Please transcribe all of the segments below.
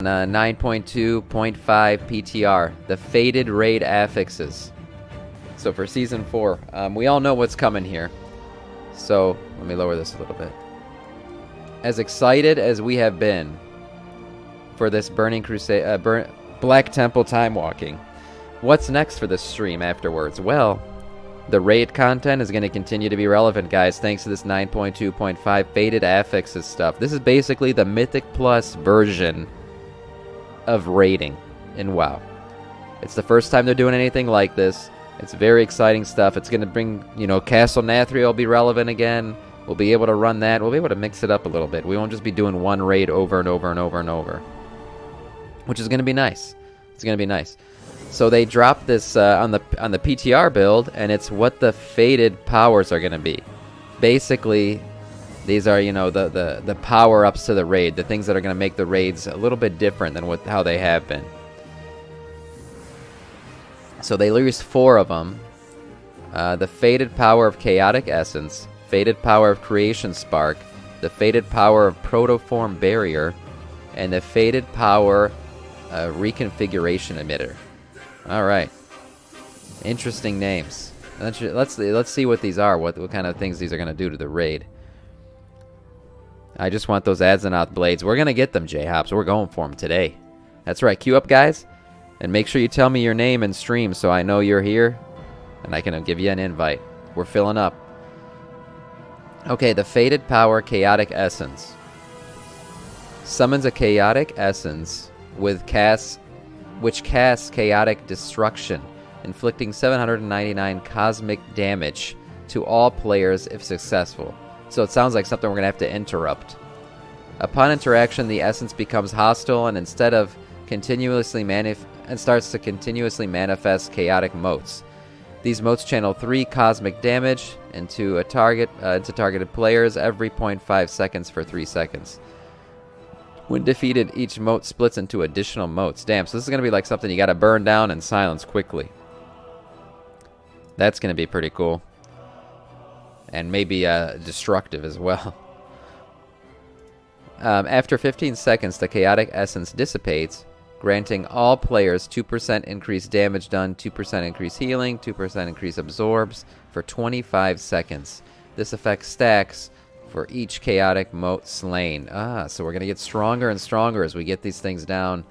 9.2.5 PTR, the Faded Raid Affixes. So for Season 4, we all know what's coming here. So, let me lower this a little bit. As excited as we have been for this Burning Crusade, Black Temple time walking, what's next for this stream afterwards? Well, the raid content is going to continue to be relevant, guys, thanks to this 9.2.5 Faded Affixes stuff. This is basically the Mythic Plus version of raiding in WoW. It's the first time they're doing anything like this. It's very exciting stuff. It's going to bring, you know, Castle Nathria will be relevant again. We'll be able to run that. We'll be able to mix it up a little bit. We won't just be doing one raid over and over and over and over, which is going to be nice. It's going to be nice. So they dropped this on the PTR build, and it's what the faded powers are going to be. Basically, these are, you know, the power-ups to the raid, the things that are going to make the raids a little bit different than how they have been. So they released 4 of them. The Faded Power of Chaotic Essence, Faded Power of Creation Spark, the Faded Power of Protoform Barrier, and the Faded Power Reconfiguration Emitter. Alright. Interesting names. Let's see what these are, what kind of things these are going to do to the raid. I just want those Azanoth blades. We're going to get them, J-Hops. We're going for them today. That's right. Queue up, guys. And make sure you tell me your name and stream so I know you're here. And I can give you an invite. We're filling up. Okay, the Faded Power Chaotic Essence. Summons a Chaotic Essence which casts Chaotic Destruction, inflicting 799 cosmic damage to all players if successful. So it sounds like something we're going to have to interrupt. Upon interaction, the essence becomes hostile and starts to continuously manifest chaotic motes. These motes channel 3 cosmic damage into targeted players every 0.5 seconds for 3 seconds. When defeated, each mote splits into additional motes. Damn, so this is going to be like something you got to burn down and silence quickly. That's going to be pretty cool. And maybe destructive as well. After 15 seconds, the chaotic essence dissipates, granting all players 2% increased damage done, 2% increased healing, 2% increased absorbs for 25 seconds. This effect stacks for each chaotic mote slain. So we're going to get stronger and stronger as we get these things down.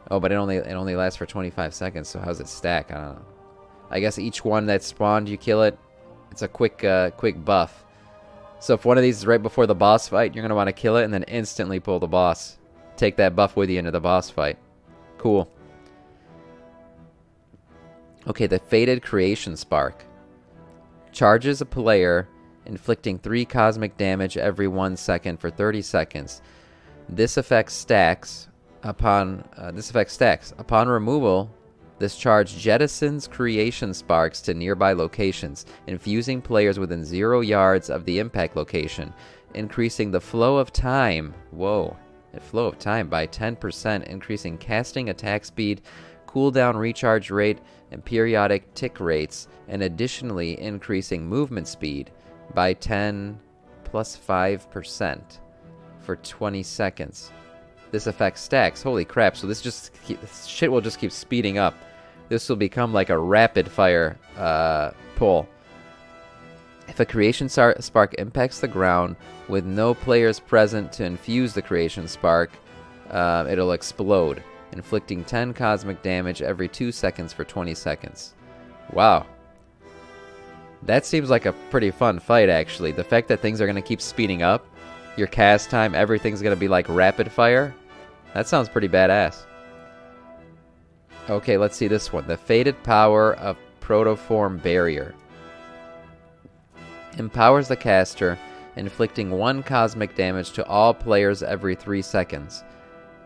Oh, but it only lasts for 25 seconds, so how's it stack? I don't know. I guess each one that's spawned, you kill it. It's a quick buff. So if one of these is right before the boss fight, you're going to want to kill it and then instantly pull the boss. Take that buff with you into the boss fight. Cool. Okay, the Faded Creation Spark. Charges a player, inflicting 3 cosmic damage every 1 second for 30 seconds. This effect stacks. Upon removal, this charge jettisons creation sparks to nearby locations, infusing players within 0 yards of the impact location, increasing the flow of time. Whoa. The flow of time by 10%, increasing casting attack speed, cooldown recharge rate, and periodic tick rates, and additionally increasing movement speed by 10 plus 5% for 20 seconds. This effect stacks. Holy crap, so this shit will just keep speeding up. This will become like a rapid fire pull. If a creation spark impacts the ground with no players present to infuse the creation spark, it'll explode, inflicting 10 cosmic damage every 2 seconds for 20 seconds. Wow. That seems like a pretty fun fight, actually. The fact that things are going to keep speeding up, your cast time, everything's going to be like rapid fire, that sounds pretty badass. Okay, let's see this one. The Faded Power of Protoform Barrier. Empowers the caster, inflicting 1 cosmic damage to all players every 3 seconds.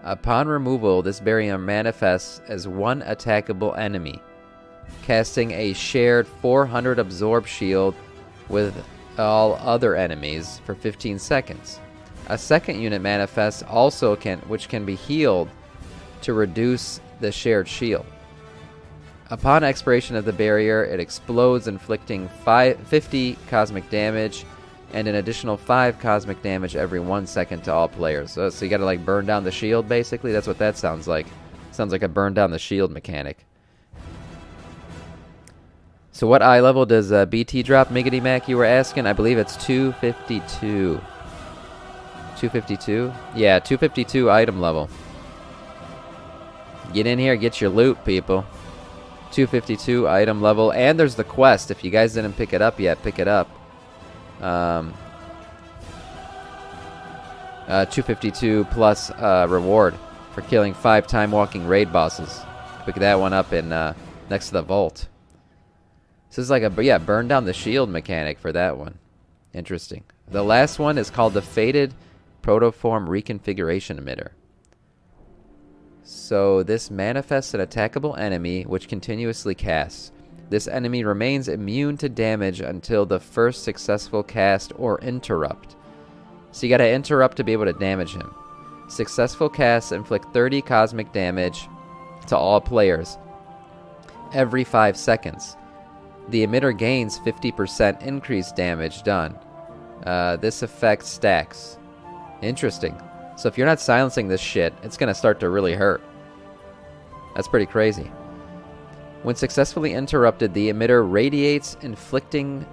Upon removal, this barrier manifests as 1 attackable enemy, casting a shared 400 absorb shield with all other enemies for 15 seconds. A second unit manifests which can be healed to reduce the shared shield. Upon expiration of the barrier, it explodes, inflicting 50 cosmic damage and an additional 5 cosmic damage every 1 second to all players. So you gotta like burn down the shield basically. That's what that sounds like. Sounds like a burn down the shield mechanic. So what eye level does BT drop, Miggity Mac, you were asking? I believe it's 252. 252? Yeah, 252 item level. Get in here, get your loot, people. 252 item level, and there's the quest. If you guys didn't pick it up yet, pick it up. 252 plus reward for killing 5 time walking raid bosses. Pick that one up in next to the vault. So this is like a burn down the shield mechanic for that one. Interesting. The last one is called the Fated Protoform Reconfiguration Emitter. So this manifests an attackable enemy which continuously casts. This enemy remains immune to damage until the first successful cast or interrupt. So you gotta interrupt to be able to damage him. Successful casts inflict 30 cosmic damage to all players every 5 seconds. The emitter gains 50% increased damage done. This effect stacks. Interesting. So if you're not silencing this shit, it's gonna start to really hurt. That's pretty crazy. When successfully interrupted, the emitter radiates, inflicting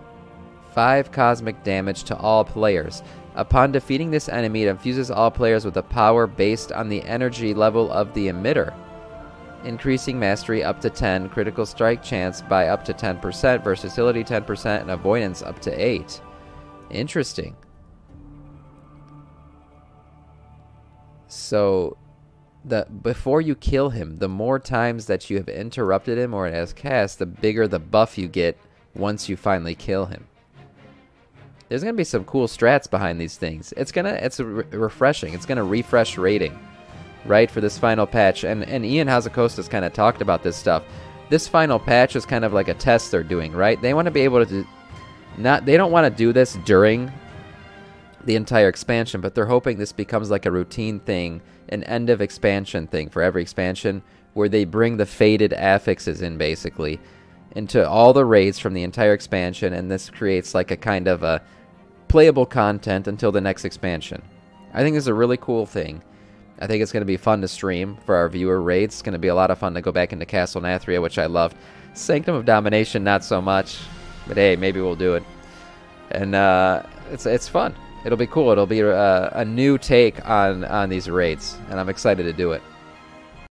5 cosmic damage to all players. Upon defeating this enemy, it infuses all players with a power based on the energy level of the emitter, increasing mastery up to 10, critical strike chance by up to 10%, versatility 10%, and avoidance up to 8. Interesting. So before you kill him, the more times that you have interrupted him or it has cast, the bigger the buff you get once you finally kill him. There's gonna be some cool strats behind these things. It's refreshing. It's gonna refresh rating, right, for this final patch. And Ian Hazacostas kind of talked about this stuff. This final patch is kind of like a test they're doing, right? They want to be able to they don't want to do this during the entire expansion, but they're hoping this becomes like a routine thing, an end of expansion thing for every expansion, where they bring the faded affixes in basically into all the raids from the entire expansion, and this creates like a kind of a playable content until the next expansion. I think this is a really cool thing. I think it's going to be fun to stream for our viewer raids. It's going to be a lot of fun to go back into Castle Nathria, which I loved. Sanctum of Domination, not so much, but hey, maybe we'll do it. And it's fun. It'll be cool. It'll be a new take on these raids, and I'm excited to do it.